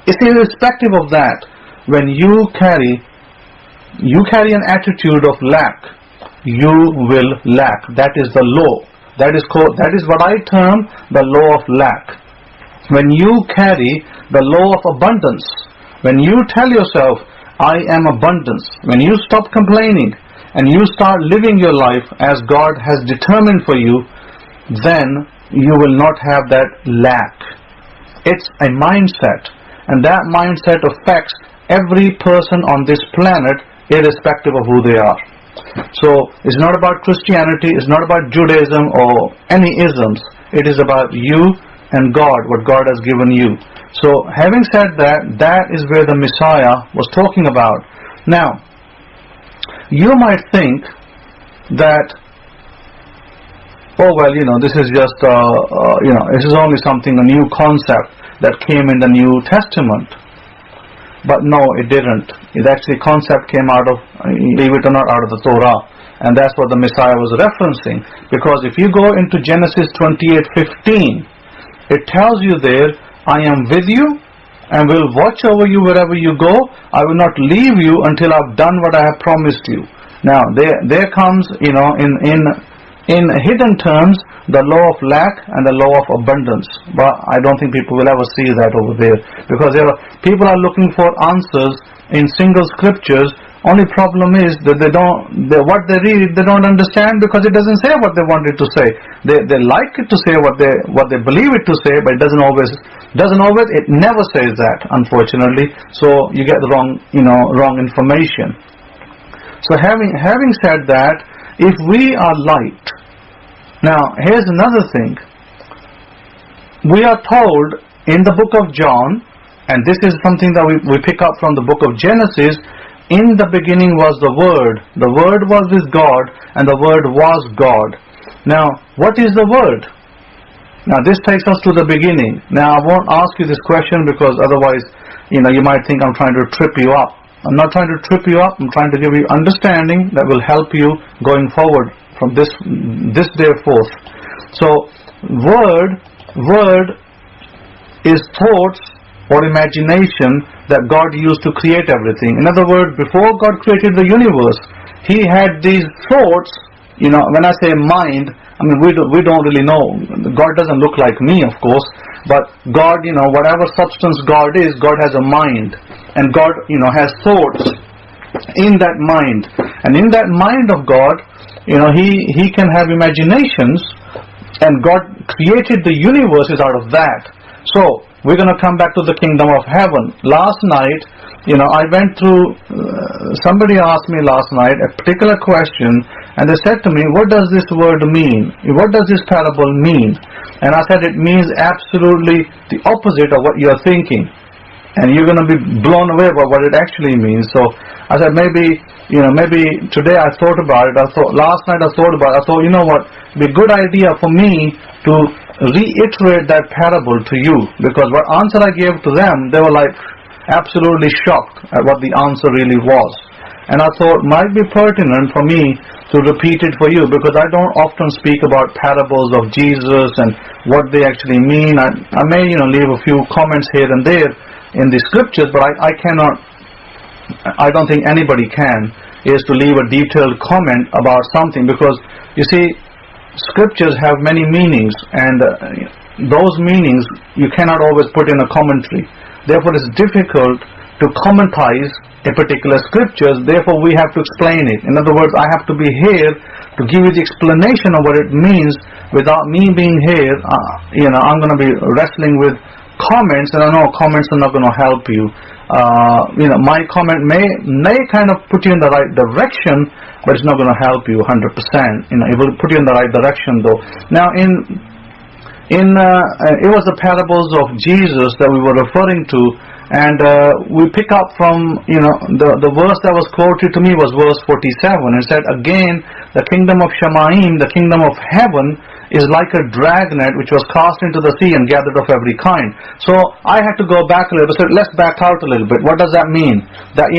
It's irrespective of that. When you carry an attitude of lack, you will lack. That is the law. That is what I term the law of lack. When you carry the law of abundance, when you tell yourself, I am abundance, when you stop complaining and you start living your life as God has determined for you, then you will not have that lack. It's a mindset, and that mindset affects every person on this planet, irrespective of who they are. So it's not about Christianity, it's not about Judaism or any isms. It is about you and God, what God has given you. So having said that, that is where the Messiah was talking about. Now, you might think that, oh well, this is just, this is only something, a new concept that came in the New Testament. But no, it didn't. It actually, concept came out of, believe it or not, out of the Torah. And that's what the Messiah was referencing. Because if you go into Genesis 28:15, it tells you there, I am with you and will watch over you wherever you go. I will not leave you until I've done what I have promised you. Now, there comes, in hidden terms, the law of lack and the law of abundance. But I don't think people will ever see that over there, because people are looking for answers in single scriptures. Only problem is that what they read, they don't understand, because it doesn't say what they want it to say. They like it to say what they believe it to say, but it it never says that, unfortunately. So you get the wrong information. So having said that, if we are light, now here's another thing. We are told in the book of John, and this is something that we pick up from the book of Genesis, in the beginning was the Word was with God, and the Word was God. Now, what is the Word? Now, this takes us to the beginning. Now, I won't ask you this question, because otherwise, you might think I'm trying to trip you up. I'm not trying to trip you up. I'm trying to give you understanding that will help you going forward from this day forth. So, Word is thoughts or imagination that God used to create everything. In other words, before God created the universe, He had these thoughts. When I say mind, I mean we don't really know. God doesn't look like me, of course, but God, whatever substance God is, God has a mind, and God, has thoughts in that mind, and in that mind of God, He can have imaginations, and God created the universes out of that. So we're going to come back to the kingdom of heaven. Last night, I went through, somebody asked me last night a particular question, and they said to me, what does this word mean? What does this parable mean? And I said, it means absolutely the opposite of what you're thinking. And you're going to be blown away by what it actually means. So I said, maybe today I thought about it. Last night I thought about it. I thought, what, it'd be a good idea for me to reiterate that parable to you, because what answer I gave to them, they were like absolutely shocked at what the answer really was. And I thought it might be pertinent for me to repeat it for you, because I don't often speak about parables of Jesus and what they actually mean. I may leave a few comments here and there in the scriptures, but I cannot, I don't think anybody can, is to leave a detailed comment about something, because you see, scriptures have many meanings, and those meanings you cannot always put in a commentary. Therefore it's difficult to commentarize a particular scriptures. Therefore we have to explain it. In other words, I have to be here to give you the explanation of what it means. Without me being here, I'm going to be wrestling with comments, and I know comments are not going to help you. My comment may kind of put you in the right direction, but it's not going to help you 100%. It will put you in the right direction, though. Now, it was the parables of Jesus that we were referring to, and we pick up from the verse that was quoted to me was verse 47. It said, again, the kingdom of Shemaim, the kingdom of heaven, is like a dragnet which was cast into the sea and gathered of every kind. So I had to go back a little bit. So let's back out a little bit. What does that mean? That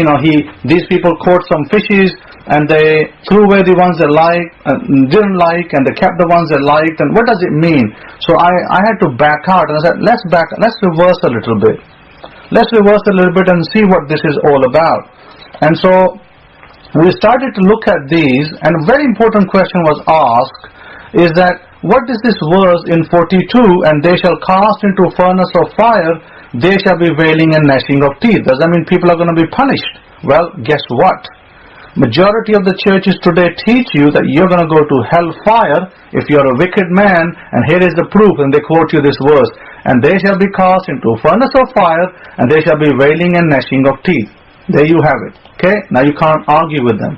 these people caught some fishes, and they threw away the ones they didn't like, and they kept the ones they liked. And what does it mean? So I had to back out, and I said, let's reverse a little bit. let's reverse a little bit and see what this is all about. And so we started to look at these, and a very important question was asked, is that what is this verse in 42, and they shall cast into a furnace of fire, they shall be wailing and gnashing of teeth? Does that mean people are going to be punished? Well, guess what? Majority of the churches today teach you that you're going to go to hellfire if you're a wicked man, and here is the proof, and they quote you this verse, and they shall be cast into a furnace of fire, and they shall be wailing and gnashing of teeth. There you have it. Okay, now you can't argue with them,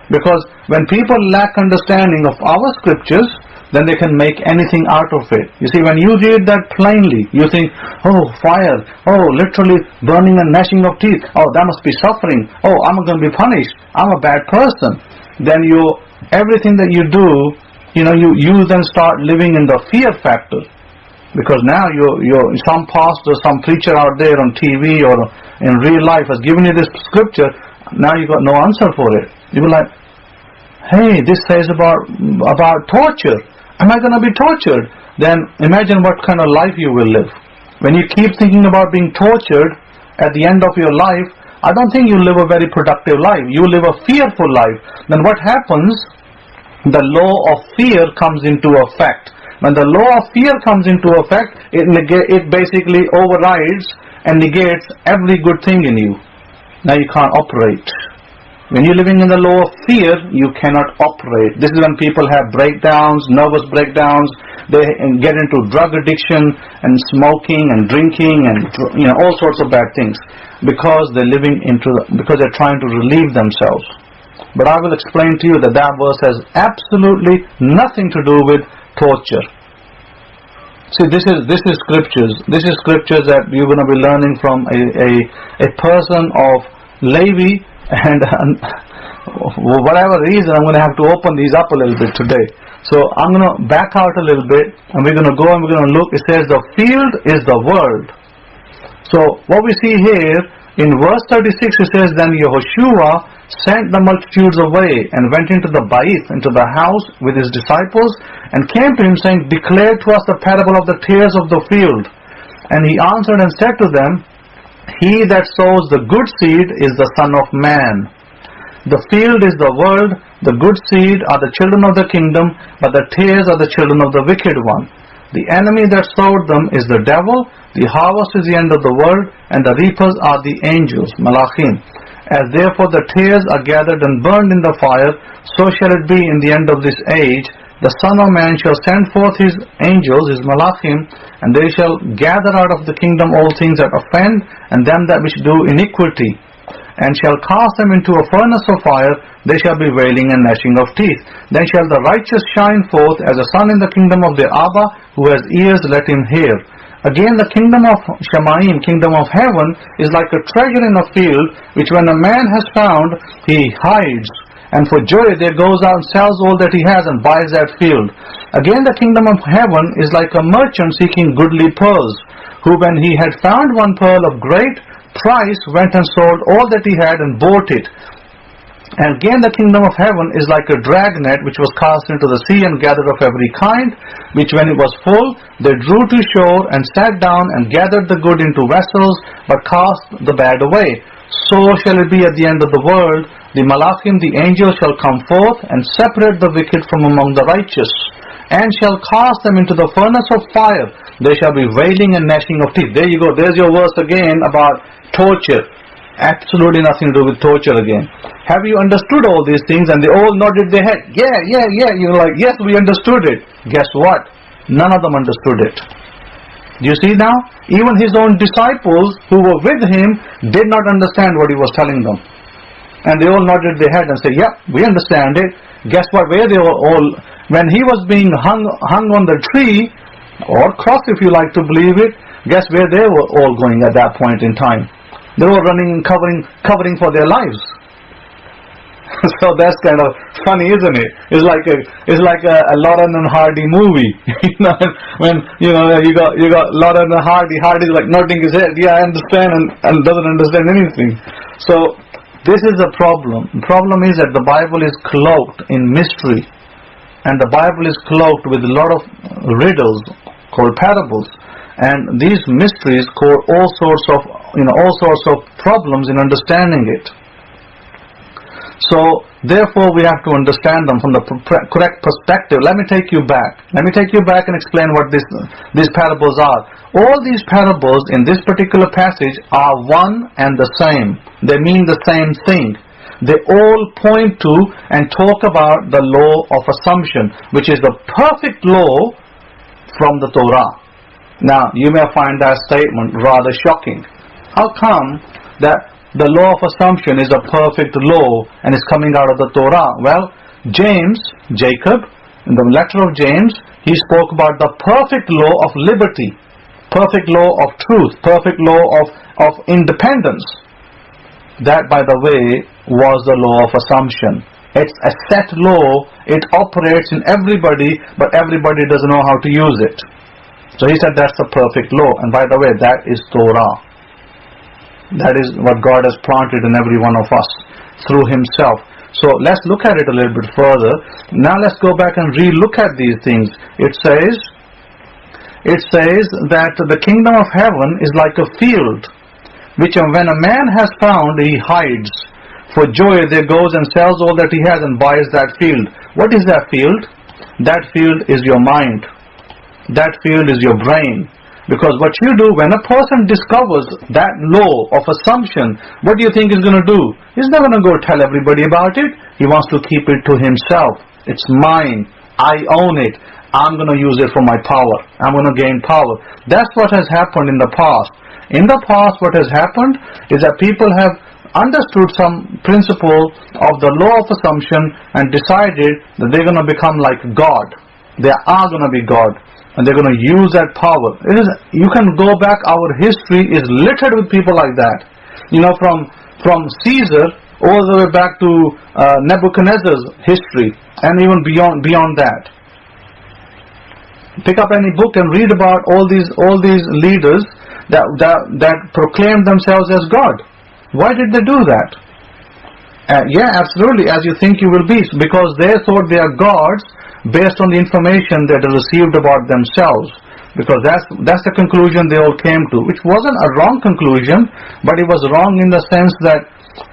because when people lack understanding of our scriptures, then they can make anything out of it. You see, when you read that plainly, you think, oh, fire, oh, literally burning and gnashing of teeth, oh, that must be suffering, oh, I'm going to be punished, I'm a bad person. Then everything that you do, you then start living in the fear factor, because now some pastor, some preacher out there on TV or in real life has given you this scripture. Now you got no answer for it. You be like, hey, this says about torture. Am I going to be tortured? Then imagine what kind of life you will live. When you keep thinking about being tortured at the end of your life, I don't think you live a very productive life. You live a fearful life. Then what happens? The law of fear comes into effect. When the law of fear comes into effect, it basically overrides and negates every good thing in you. Now you can't operate. When you're living in the law of fear, you cannot operate. This is when people have breakdowns, nervous breakdowns. They get into drug addiction and smoking and drinking and all sorts of bad things, because because they're trying to relieve themselves. But I will explain to you that verse has absolutely nothing to do with torture. See, this is scriptures. This is scriptures that you're going to be learning from a person of Levi. And for whatever reason, I'm going to have to open these up a little bit today. So I'm going to back out a little bit, and we're going to go and we're going to look. It says the field is the world. So what we see here in verse 36, it says, then Yehoshua sent the multitudes away and went into the Ba'ith, into the house with his disciples, and came to him saying, declare to us the parable of the tares of the field. And he answered and said to them, he that sows the good seed is the Son of Man. The field is the world, the good seed are the children of the kingdom, but the tares are the children of the wicked one. The enemy that sowed them is the devil, the harvest is the end of the world, and the reapers are the angels, Malachim. As therefore the tares are gathered and burned in the fire, so shall it be in the end of this age. The Son of Man shall send forth his angels, his Malachim, and they shall gather out of the kingdom all things that offend, and them that which do iniquity, and shall cast them into a furnace of fire. They shall be wailing and gnashing of teeth. Then shall the righteous shine forth as a sun in the kingdom of their Abba. Who has ears, let him hear. Again, the kingdom of Shemaim, kingdom of heaven, is like a treasure in a field, which when a man has found, he hides, and for joy there goes out and sells all that he has and buys that field. Again, the kingdom of heaven is like a merchant seeking goodly pearls, who when he had found one pearl of great price, went and sold all that he had and bought it. And again, the kingdom of heaven is like a dragnet which was cast into the sea and gathered of every kind, which when it was full, they drew to shore and sat down and gathered the good into vessels, but cast the bad away. So shall it be at the end of the world. The Malachim, the angels, shall come forth and separate the wicked from among the righteous, and shall cast them into the furnace of fire. They shall be wailing and gnashing of teeth. There you go. There's your verse again about torture. Absolutely nothing to do with torture again. Have you understood all these things? And they all nodded their head. Yeah. You're like, yes, we understood it. Guess what? None of them understood it. Do you see now? Even his own disciples who were with him did not understand what he was telling them. And they all nodded their head and said, yeah, we understand it. Guess what? Where they were all, when he was being hung on the tree, or cross if you like to believe it, guess where they were all going at that point in time? They were running and covering for their lives. So that's kind of funny, isn't it? It's like a Lauren and Hardy movie. When you got Lauren and Hardy. Hardy's like nodding his head. Yeah, I understand, and doesn't understand anything. So this is a problem. The problem is that the Bible is cloaked in mystery, and the Bible is cloaked with a lot of riddles called parables, and these mysteries cause all sorts of all sorts of problems in understanding it. So therefore we have to understand them from the correct perspective. Let me take you back. Let me take you back and explain what these parables are. All these parables in this particular passage are one and the same. They mean the same thing. They all point to and talk about the law of assumption, which is the perfect law from the Torah. Now, you may find that statement rather shocking. How come that the law of assumption is a perfect law and is coming out of the Torah? Well, Jacob, in the letter of James, he spoke about the perfect law of liberty, perfect law of truth, perfect law of independence. That, by the way, was the law of assumption. It's a set law, it operates in everybody, but everybody doesn't know how to use it. So he said that's the perfect law, and by the way, that is Torah. That is what God has planted in every one of us through Himself. So let's look at it a little bit further. Now let's go back and re-look at these things. It says that the kingdom of heaven is like a field, which when a man has found, he hides. For joy there goes and sells all that he has and buys that field. What is that field? That field is your mind. That field is your brain. Because what you do, when a person discovers that law of assumption, what do you think he's going to do? He's not going to go tell everybody about it. He wants to keep it to himself. It's mine. I own it. I'm going to use it for my power. I'm going to gain power. That's what has happened in the past. In the past, what has happened is that people have understood some principle of the law of assumption and decided that they're going to become like God. They are going to be God. And they're going to use that power. You can go back, our history is littered with people like that. From Caesar all the way back to Nebuchadnezzar's history, and even beyond that. Pick up any book and read about all these leaders that proclaim themselves as God. Why did they do that? Yeah, absolutely, as you think you will be, because they thought they are gods based on the information that they received about themselves, because that's the conclusion they all came to, which wasn't a wrong conclusion, but it was wrong in the sense that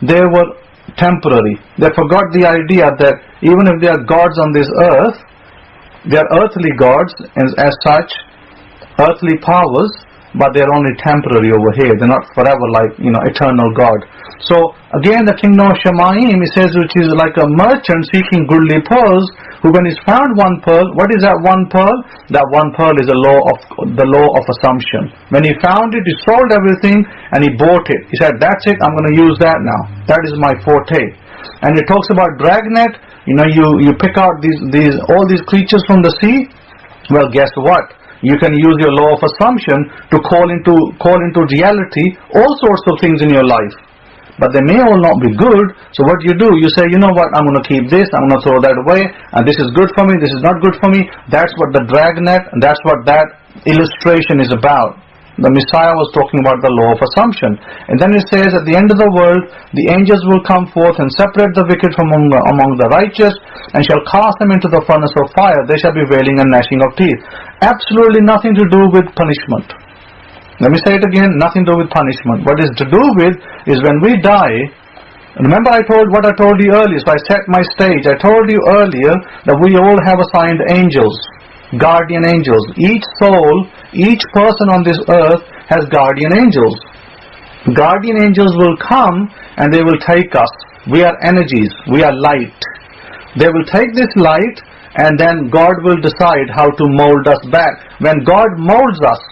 they were temporary. They forgot the idea that even if they are gods on this earth, they are earthly gods as such, earthly powers, but they are only temporary over here. They're not forever like eternal God. So again, the kingdom of Shemaim, it says, which is like a merchant seeking goodly pearls, who when he's found one pearl, what is that one pearl? That one pearl is the law of assumption. When he found it, he sold everything and he bought it. He said, that's it, I'm going to use that now. That is my forte. And it talks about dragnet. You pick out all these creatures from the sea. Well, guess what? You can use your law of assumption to call into reality all sorts of things in your life. But they may all not be good. So what you do, you say, you know what, I'm going to keep this, I'm going to throw that away, and this is good for me, this is not good for me. That's what the dragnet, and that's what that illustration is about. The Messiah was talking about the law of assumption. And then it says, at the end of the world, the angels will come forth and separate the wicked from among the righteous, and shall cast them into the furnace of fire. They shall be wailing and gnashing of teeth. Absolutely nothing to do with punishment. Let me say it again, nothing to do with punishment. What is to do with is when we die. Remember what I told you earlier, so I set my stage. I told you earlier that we all have assigned angels, guardian angels. Each soul, each person on this earth has guardian angels. Guardian angels will come and they will take us. We are energies, we are light. They will take this light and then God will decide how to mold us back. When God molds us,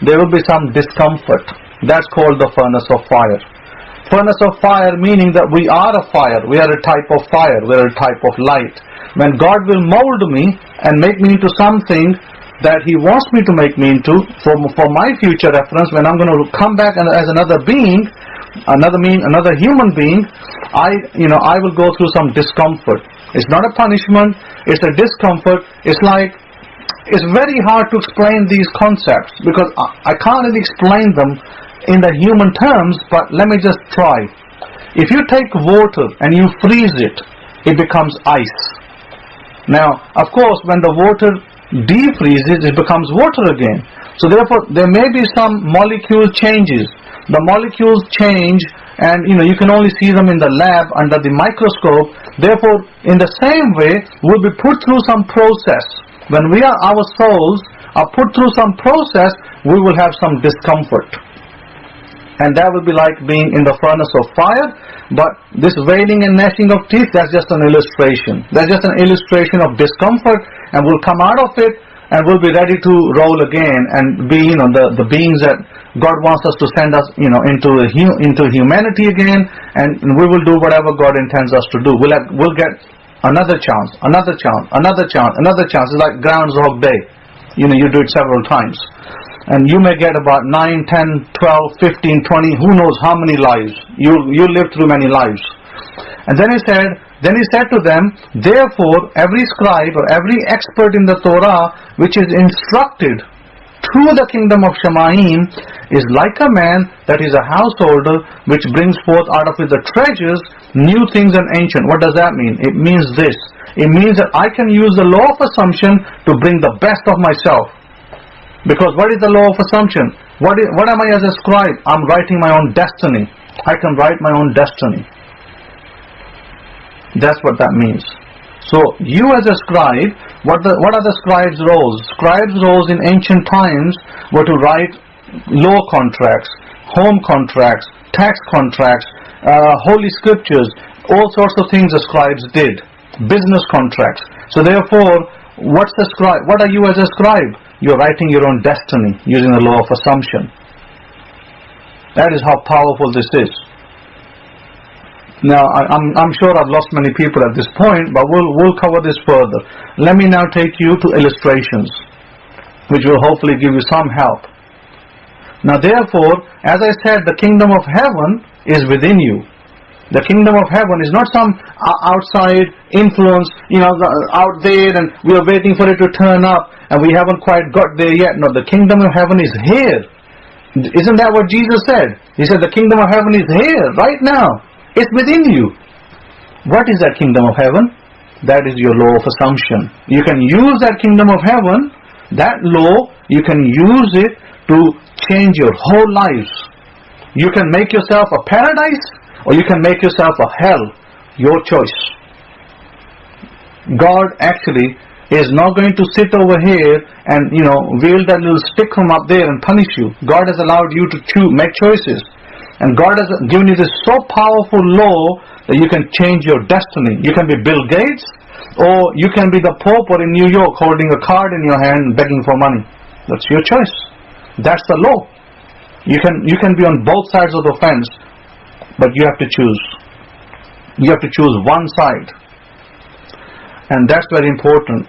there will be some discomfort. That's called the furnace of fire. Furnace of fire meaning that we are a fire. We are a type of fire. We are a type of light. When God will mold me and make me into something that He wants me to make me into for my future reference, when I'm going to come back as another being, another human being, I will go through some discomfort. It's not a punishment. It's a discomfort. It's very hard to explain these concepts because I can't really explain them in the human terms, but let me just try. If you take water and you freeze it, it becomes ice. Now, of course, when the water defreezes, it becomes water again. So therefore, there may be some molecule changes. the molecules change, and you can only see them in the lab under the microscope. Therefore, in the same way, we'll be put through some process. When our souls are put through some process, we will have some discomfort. And that will be like being in the furnace of fire. But this wailing and gnashing of teeth, that's just an illustration. That's just an illustration of discomfort, and we'll come out of it, and we'll be ready to roll again and be, the beings that God wants us to send us, into humanity again, and we will do whatever God intends us to do. We'll get another chance, another chance, another chance, another chance. It's like Groundhog Day. You do it several times. And you may get about 9, 10, 12, 15, 20, who knows how many lives. You live through many lives. And then he said to them, therefore, every scribe or every expert in the Torah which is instructed to the kingdom of Shemaim is like a man that is a householder which brings forth out of the treasures new things and ancient. What does that mean? It means this. It means that I can use the law of assumption to bring the best of myself. Because what is the law of assumption? What am I as a scribe? I'm writing my own destiny. I can write my own destiny. That's what that means. So you as a scribe, what are the scribes' roles? Scribes' roles in ancient times were to write law contracts, home contracts, tax contracts, holy scriptures, all sorts of things the scribes did. Business contracts. So therefore, what are you as a scribe? You're writing your own destiny using the law of assumption. That is how powerful this is. Now, I'm sure I've lost many people at this point, but we'll cover this further. Let me now take you to illustrations, which will hopefully give you some help. Now, therefore, as I said, the kingdom of heaven is within you. The kingdom of heaven is not some outside influence, out there, and we are waiting for it to turn up, and we haven't quite got there yet. No, the kingdom of heaven is here. Isn't that what Jesus said? He said the kingdom of heaven is here, right now. It's within you. What is that kingdom of heaven? That is your law of assumption. You can use that kingdom of heaven, that law, you can use it to change your whole lives. You can make yourself a paradise, or you can make yourself a hell. Your choice. God actually is not going to sit over here and wield that little stick from up there and punish you. God has allowed you to make choices, and God has given you this so powerful law that you can change your destiny. You can be Bill Gates, or you can be the Pope, or in New York holding a card in your hand begging for money. That's your choice. That's the law. You can be on both sides of the fence, but you have to choose. You have to choose one side. And that's very important.